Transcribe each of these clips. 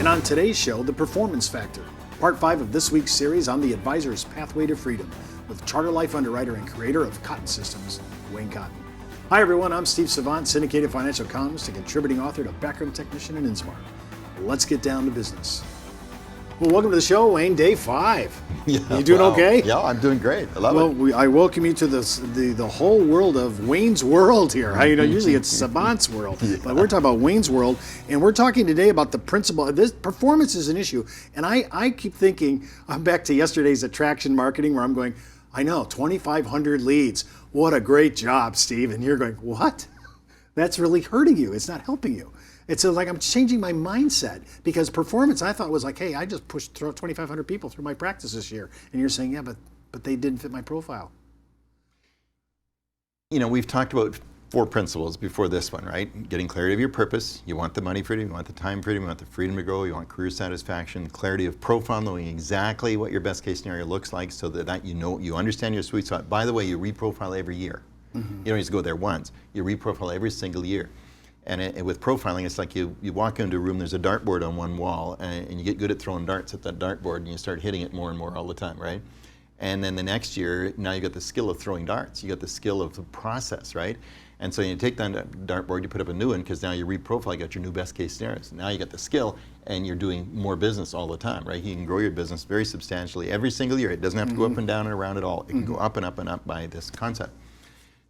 And on today's show, the performance factor, part 5 of this week's series on the advisor's pathway to freedom with Charter Life underwriter and creator of Cotton Systems, Wayne Cotton. Hi everyone, I'm Steve Savant, syndicated financial columnist and contributing author to Backroom Technician and Insmart. Let's get down to business. Well, welcome to the show, Wayne. Day 5. Yeah, you doing okay? Yeah, I'm doing great. I love it. Well, I welcome you to the whole world of Wayne's World here. Usually it's Savant's World, but we're talking about Wayne's World, and we're talking today about the principle. This performance is an issue, and I keep thinking, I'm back to yesterday's attraction marketing where I'm going, I know, 2,500 leads. What a great job, Steve. And you're going, what? That's really hurting you. It's not helping you. It's like I'm changing my mindset because performance I thought was like, hey, I just pushed 2,500 people through my practice this year. And you're saying, yeah, but they didn't fit my profile. We've talked about 4 principles before this one, right? Getting clarity of your purpose. You want the money freedom, you want the time freedom, you want the freedom to grow, you want career satisfaction, clarity of profile, knowing exactly what your best case scenario looks like so that you understand your sweet spot. By the way, you reprofile every year. Mm-hmm. You don't just go there once. You reprofile every single year. And with profiling, it's like you walk into a room, there's a dartboard on one wall, and you get good at throwing darts at that dartboard, and you start hitting it more and more all the time, right? And then the next year, now you got the skill of throwing darts. You got the skill of the process, right? And so you take that dartboard, you put up a new one, because now you reprofile, you got your new best case scenarios. Now you got the skill, and you're doing more business all the time, right? You can grow your business very substantially every single year. It doesn't have to go up and down and around at all. It can go up and up and up by this concept.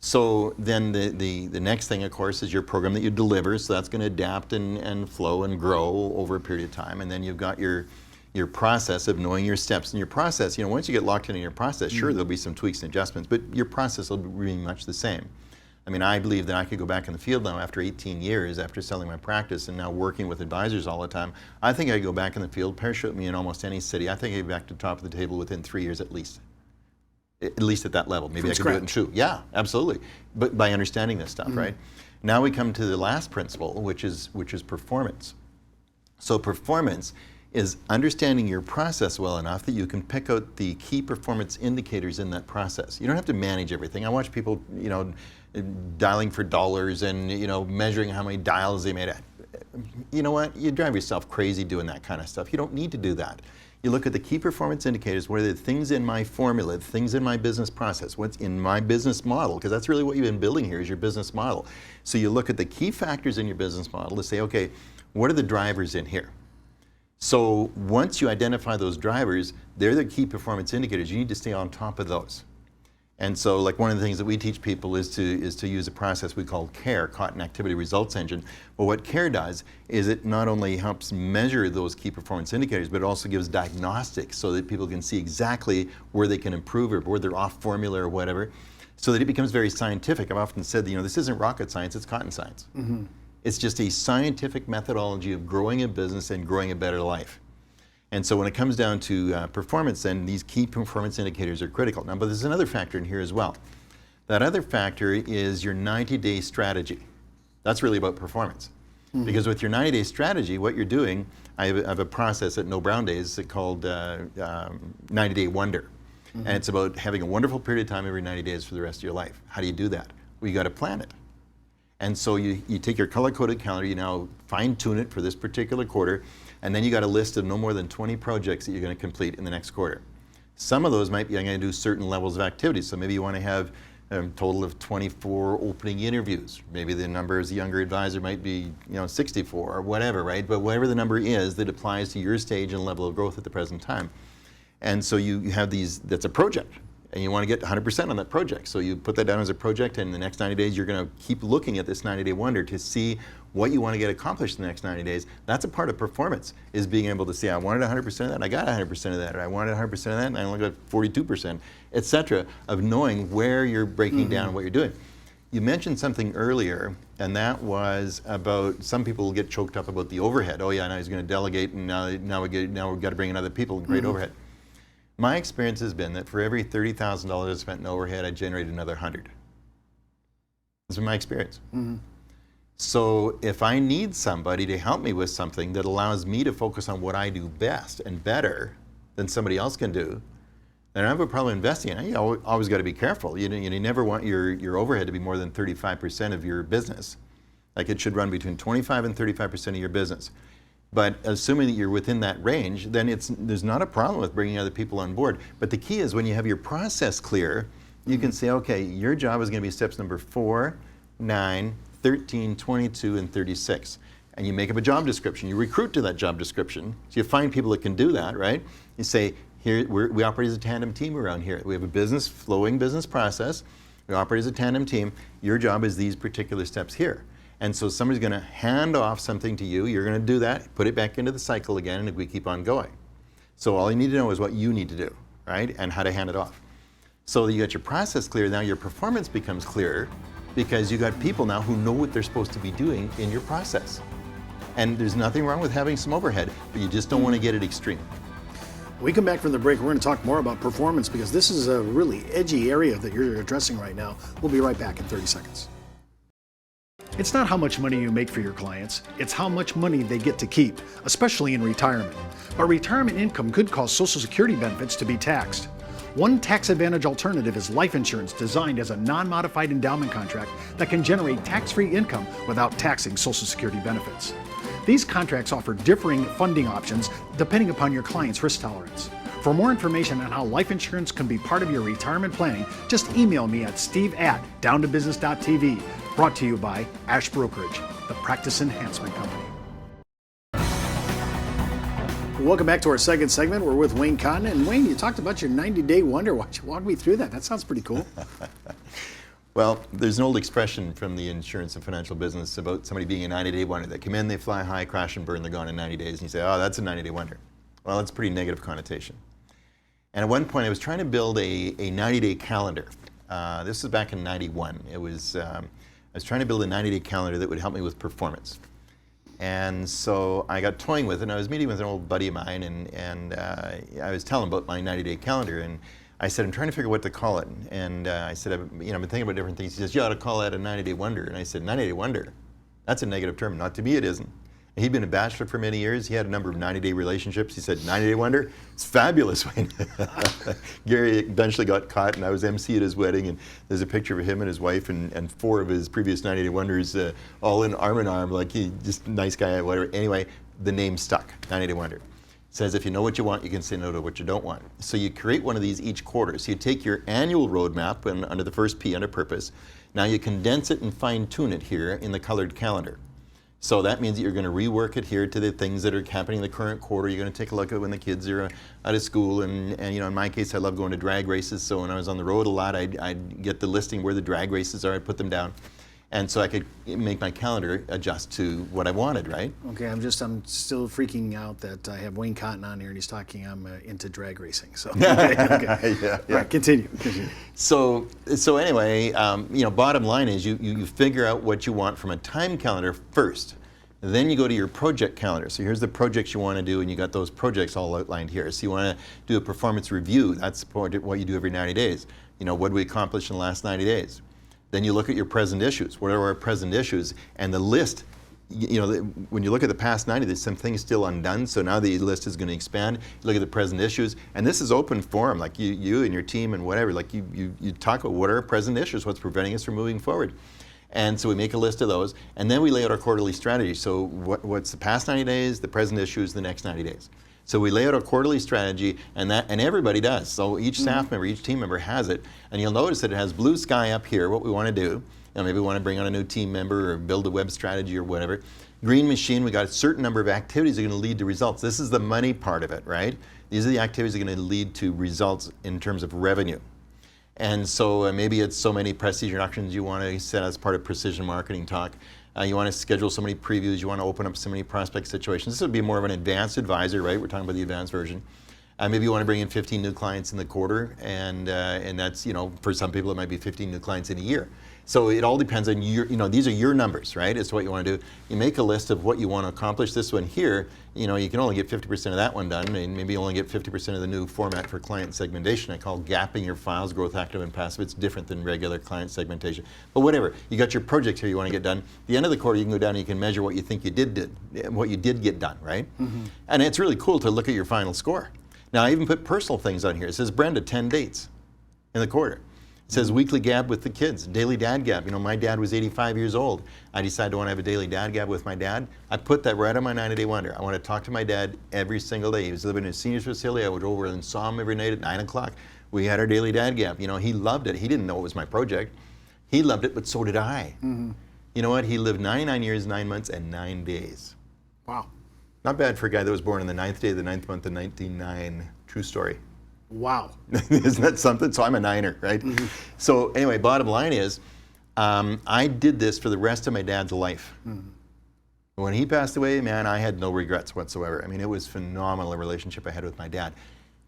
So then the next thing, of course, is your program that you deliver. So that's going to adapt and flow and grow over a period of time. And then you've got your process of knowing your steps. And your process, once you get locked in your process, sure, there'll be some tweaks and adjustments, but your process will be really much the same. I mean, I believe that I could go back in the field now after 18 years, after selling my practice and now working with advisors all the time. I think I could go back in the field, parachute me in almost any city. I think I'd be back to the top of the table within 3 years at least. At least at that level. Maybe I could do it in 2. Yeah, absolutely. But by understanding this stuff, right? Now we come to the last principle, which is performance. So performance is understanding your process well enough that you can pick out the key performance indicators in that process. You don't have to manage everything. I watch people, dialing for dollars and, measuring how many dials they made. You know what? You drive yourself crazy doing that kind of stuff. You don't need to do that. You look at the key performance indicators, what are the things in my formula, the things in my business process, what's in my business model, because that's really what you've been building here is your business model. So you look at the key factors in your business model to say, okay, what are the drivers in here? So once you identify those drivers, they're the key performance indicators. You need to stay on top of those. And so like one of the things that we teach people is to use a process we call CARE, Cotton Activity Results Engine. Well, what CARE does is it not only helps measure those key performance indicators, but it also gives diagnostics so that people can see exactly where they can improve or where they're off formula or whatever, so that it becomes very scientific. I've often said, this isn't rocket science, it's cotton science. Mm-hmm. It's just a scientific methodology of growing a business and growing a better life. And so when it comes down to performance, then these key performance indicators are critical. Now, but there's another factor in here as well. That other factor is your 90-day strategy. That's really about performance. Mm-hmm. Because with your 90-day strategy, what you're doing, I have a process at No Brown Days called 90-Day Wonder. Mm-hmm. And it's about having a wonderful period of time every 90 days for the rest of your life. How do you do that? Well, you got to plan it. And so you take your color-coded calendar, you now fine-tune it for this particular quarter, and then you got a list of no more than 20 projects that you're going to complete in the next quarter. Some of those might be, I'm going to do certain levels of activities. So maybe you want to have a total of 24 opening interviews. Maybe the number as a younger advisor might be 64 or whatever, right? But whatever the number is that applies to your stage and level of growth at the present time. And so you have these, that's a project. And you want to get 100% on that project. So you put that down as a project, and in the next 90 days, you're going to keep looking at this 90-day wonder to see what you want to get accomplished in the next 90 days. That's a part of performance, is being able to say, I wanted 100% of that, I got 100% of that, or I wanted 100% of that, and I only got 42%, et cetera, of knowing where you're breaking down what you're doing. You mentioned something earlier, and that was about some people get choked up about the overhead. Oh yeah, now he's going to delegate, and now we've got to bring in other people, great overhead. My experience has been that for every $30,000 I spent in overhead, I generated another 100. That's been my experience. Mm-hmm. So if I need somebody to help me with something that allows me to focus on what I do best and better than somebody else can do, then I have a problem investing in it. You always got to be careful. You never want your overhead to be more than 35% of your business. Like it should run between 25 and 35% of your business. But assuming that you're within that range, then there's not a problem with bringing other people on board. But the key is when you have your process clear, you can say, okay, your job is going to be steps number 4, 9, 13, 22, and 36. And you make up a job description. You recruit to that job description. So you find people that can do that, right? You say, here, we operate as a tandem team around here. We have a flowing business process. We operate as a tandem team. Your job is these particular steps here. And so somebody's going to hand off something to you. You're going to do that, put it back into the cycle again, and we keep on going. So all you need to know is what you need to do, right? And how to hand it off. So you got your process clear. Now your performance becomes clearer because you got people now who know what they're supposed to be doing in your process. And there's nothing wrong with having some overhead, but you just don't want to get it extreme. When we come back from the break, we're going to talk more about performance because this is a really edgy area that you're addressing right now. We'll be right back in 30 seconds. It's not how much money you make for your clients, it's how much money they get to keep, especially in retirement. But retirement income could cause Social Security benefits to be taxed. One tax advantage alternative is life insurance designed as a non-modified endowment contract that can generate tax-free income without taxing Social Security benefits. These contracts offer differing funding options depending upon your client's risk tolerance. For more information on how life insurance can be part of your retirement planning, just email me at steve@downtobusiness.tv. Brought to you by Ash Brokerage, the practice enhancement company. Welcome back to our second segment. We're with Wayne Cotton. And Wayne, you talked about your 90-day wonder. Why don't you walk me through that? That sounds pretty cool. Well, there's an old expression from the insurance and financial business about somebody being a 90-day wonder. They come in, they fly high, crash and burn, they're gone in 90 days. And you say, oh, that's a 90-day wonder. Well, that's a pretty negative connotation. And at one point, I was trying to build a 90-day calendar. This was back in 91. I was trying to build a 90-day calendar that would help me with performance. And so I got toying with it, and I was meeting with an old buddy of mine, and I was telling him about my 90-day calendar, and I said, I'm trying to figure out what to call it. And I said, I've been thinking about different things. He says, you ought to call that a 90-day wonder. And I said, 90-day wonder? That's a negative term. Not to me, it isn't. And he'd been a bachelor for many years. He had a number of 90-day relationships. He said, 90-day wonder? It's fabulous, Wayne. Gary eventually got caught, and I was MC at his wedding, and there's a picture of him and his wife and 4 of his previous 90-day wonders all in arm, like he just nice guy, whatever. Anyway, the name stuck, 90-day wonder. It says if you know what you want, you can say no to what you don't want. So you create one of these each quarter. So you take your annual roadmap, and under the first P, under purpose. Now you condense it and fine-tune it here in the colored calendar. So that means that you're going to rework it here to the things that are happening in the current quarter. You're going to take a look at when the kids are out of school. And in my case, I love going to drag races. So when I was on the road a lot, I'd get the listing where the drag races are. I'd put them down. And so I could make my calendar adjust to what I wanted, right? Okay, I'm still freaking out that I have Wayne Cotton on here and he's talking I'm into drag racing. So okay. Yeah. All right, continue. So anyway, bottom line is you figure out what you want from a time calendar first. Then you go to your project calendar. So here's the projects you want to do, and you got those projects all outlined here. So you want to do a performance review. That's what you do every 90 days. What did we accomplish in the last 90 days? Then you look at your present issues. What are our present issues? And the list, when you look at the past 90, there's some things still undone. So now the list is going to expand. You look at the present issues, and this is open forum. Like you and your team and whatever. Like you talk about what are our present issues, what's preventing us from moving forward. And so we make a list of those, and then we lay out our quarterly strategy. So what's the past 90 days, the present issues, the next 90 days. So we lay out a quarterly strategy, and everybody does. So each staff member, each team member has it, and you'll notice that it has blue sky up here, what we want to do. Maybe we want to bring on a new team member or build a web strategy or whatever. Green machine, we got a certain number of activities that are going to lead to results. This is the money part of it, right? These are the activities that are going to lead to results in terms of revenue. And so maybe it's so many prestige reductions you want to set as part of precision marketing talk. You want to schedule so many previews, you want to open up so many prospect situations. This would be more of an advanced advisor, right? We're talking about the advanced version. Maybe you want to bring in 15 new clients in the quarter, and that's, for some people it might be 15 new clients in a year. So it all depends on these are your numbers, right? It's what you want to do. You make a list of what you want to accomplish. This one here, you can only get 50% of that one done, and maybe you only get 50% of the new format for client segmentation. I call gapping your files, growth, active, and passive. It's different than regular client segmentation. But whatever, you got your projects here you want to get done. At the end of the quarter, you can go down and you can measure what you think what you did get done, right? Mm-hmm. And it's really cool to look at your final score. Now, I even put personal things on here. It says, Brenda, 10 dates in the quarter. It says weekly gab with the kids, daily dad gab. You know, my dad was 85 years old. I decided I want to have a daily dad gab with my dad. I put that right on my 90-day wonder. I want to talk to my dad every single day. He was living in a seniors facility. I would go over and saw him every night at 9 o'clock. We had our daily dad gab. You know, he loved it. He didn't know it was my project. He loved it, but so did I. Mm-hmm. You know what? He lived 99 years, 9 months, and 9 days. Wow. Not bad for a guy that was born on the 9th day of the 9th month of 1909. True story. Wow. Isn't that something? So I'm a niner, right? Mm-hmm. So anyway, bottom line is, I did this for the rest of my dad's life. Mm-hmm. When he passed away, man, I had no regrets whatsoever. I mean, it was phenomenal, the relationship I had with my dad.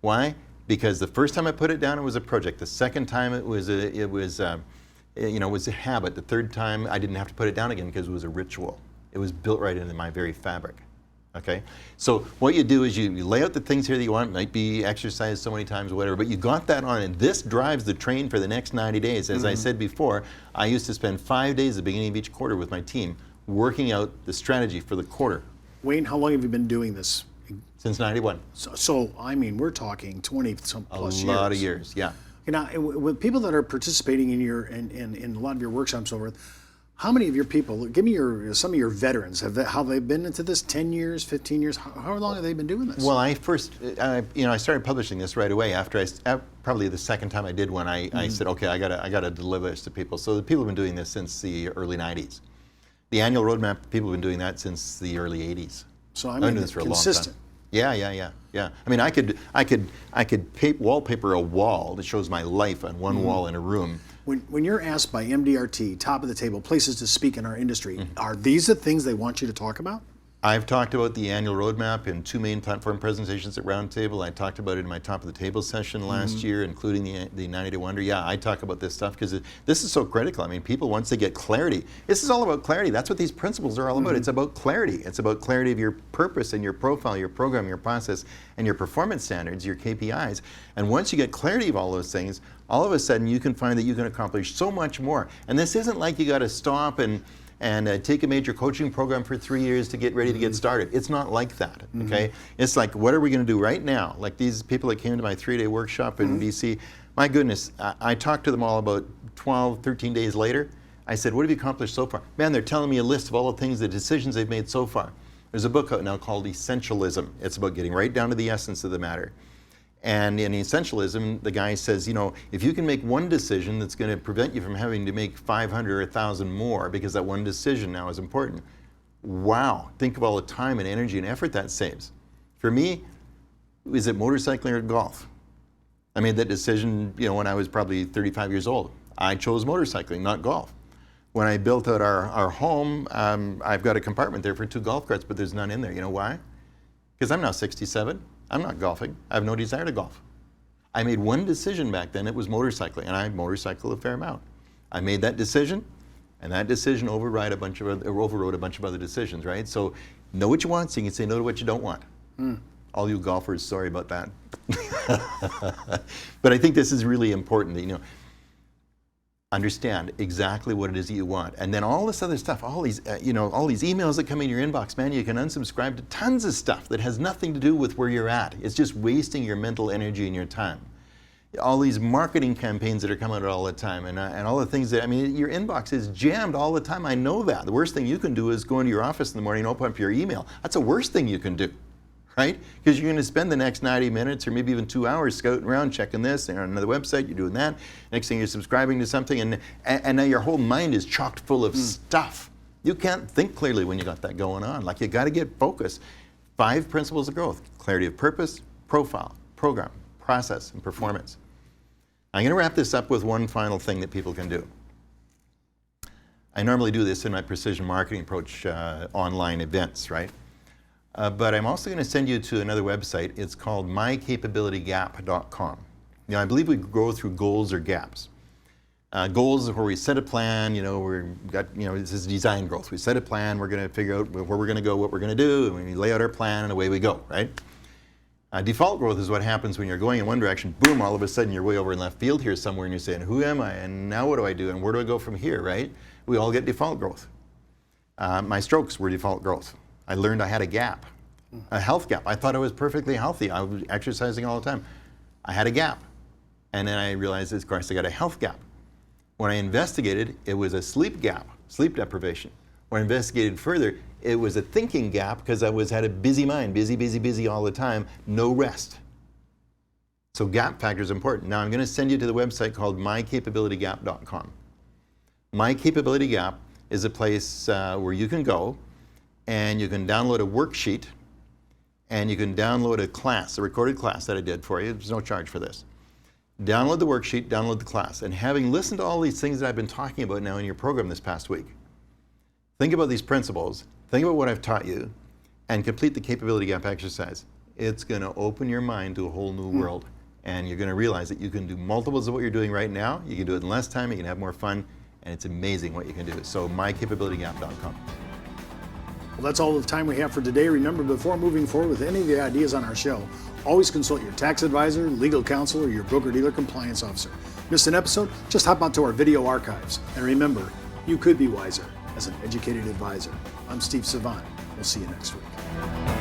Why? Because the first time I put it down, it was a project. The second time, it was a habit. The third time, I didn't have to put it down again because it was a ritual. It was built right into my very fabric. Okay, so what you do is you lay out the things here that you want. It might be exercise so many times or whatever, but you got that on, and this drives the train for the next 90 days. As I said before, I used to spend 5 days at the beginning of each quarter with my team working out the strategy for the quarter. Wayne, how long have you been doing this? Since 91. So I mean, we're talking 20-some plus years. A lot of years, yeah. You know, with people that are participating in in a lot of your workshops and so forth, how many of your people, give me some of your veterans, how they've been into this, 10 years, 15 years, how long have they been doing this? Well, I started publishing this right away after probably the second time I did one, I said, okay, I gotta deliver this to people. So the people have been doing this since the early 90s. The annual roadmap, people have been doing that since the early 80s. So I mean, this for consistent. A long time. Yeah. I mean, I could wallpaper a wall that shows my life on one wall in a room. When you're asked by MDRT, top of the table, places to speak in our industry, are these the things they want you to talk about? I've talked about the annual roadmap in 2 main platform presentations at Roundtable. I talked about it in my top of the table session last year, including the 90-day wonder. Yeah, I talk about this stuff because this is so critical. I mean, people, once they get clarity, this is all about clarity. That's what these principles are all about. It's about clarity. It's about clarity of your purpose and your profile, your program, your process, and your performance standards, your KPIs. And once you get clarity of all those things, all of a sudden you can find that you can accomplish so much more. And this isn't like you got to stop and take a major coaching program for 3 years to get ready to get started. It's not like that, okay? It's like, what are we going to do right now? Like these people that came to my 3-day workshop in BC, my goodness, I talked to them all about 12, 13 days later. I said, what have you accomplished so far? Man, they're telling me a list of all the things, the decisions they've made so far. There's a book out now called Essentialism. It's about getting right down to the essence of the matter. And in Essentialism, the guy says, you know, if you can make one decision that's going to prevent you from having to make 500 or 1,000 more because that one decision now is important, wow, think of all the time and energy and effort that saves. For me, is it motorcycling or golf? I made that decision, you know, when I was probably 35 years old. I chose motorcycling, not golf. When I built out our home, I've got a compartment there for 2 golf carts, but there's none in there. You know why? Because I'm now 67. I'm not golfing. I have no desire to golf. I made one decision back then. It was motorcycling, and I motorcycle a fair amount. I made that decision, and that decision overrode a bunch of other decisions, right? So know what you want so you can say no to what you don't want. All you golfers, sorry about that. But I think this is really important that, you know, understand exactly what it is that you want. And then all this other stuff, all these emails that come in your inbox, man, you can unsubscribe to tons of stuff that has nothing to do with where you're at. It's just wasting your mental energy and your time. All these marketing campaigns that are coming out all the time and all the things that, I mean, your inbox is jammed all the time. I know that. The worst thing you can do is go into your office in the morning and open up your email. That's the worst thing you can do. Right? Because you're going to spend the next 90 minutes or maybe even 2 hours scouting around, checking this, and on another website, you're doing that. Next thing you're subscribing to something, and now your whole mind is chocked full of stuff. You can't think clearly when you got that going on. Like, you got to get focused. 5 principles of growth: clarity of purpose, profile, program, process, and performance. I'm going to wrap this up with one final thing that people can do. I normally do this in my precision marketing approach online events, right? But I'm also going to send you to another website. It's called mycapabilitygap.com. You know, I believe we grow through goals or gaps. Goals are where we set a plan. You know, this is design growth. We set a plan. We're going to figure out where we're going to go, what we're going to do, and we lay out our plan, and away we go, right? Default growth is what happens when you're going in one direction. Boom! All of a sudden, you're way over in left field here somewhere, and you're saying, "Who am I? And now what do I do? And where do I go from here?" Right? We all get default growth. My strokes were default growth. I learned I had a gap, a health gap. I thought I was perfectly healthy. I was exercising all the time. I had a gap. And then I realized, of course, I got a health gap. When I investigated, it was a sleep gap, sleep deprivation. When I investigated further, it was a thinking gap because I had a busy mind, busy all the time, no rest. So gap factor is important. Now I'm going to send you to the website called mycapabilitygap.com. My Capability Gap is a place where you can go and you can download a worksheet and you can download a class, a recorded class that I did for you. There's no charge for this. Download the worksheet, download the class. And having listened to all these things that I've been talking about now in your program this past week, think about these principles, think about what I've taught you, and complete the Capability Gap exercise. It's going to open your mind to a whole new world. And you're going to realize that you can do multiples of what you're doing right now. You can do it in less time, you can have more fun, and it's amazing what you can do. So mycapabilitygap.com. Well, that's all the time we have for today. Remember, before moving forward with any of the ideas on our show, always consult your tax advisor, legal counsel, or your broker-dealer compliance officer. Missed an episode? Just hop onto our video archives. And remember, you could be wiser as an educated advisor. I'm Steve Savant. We'll see you next week.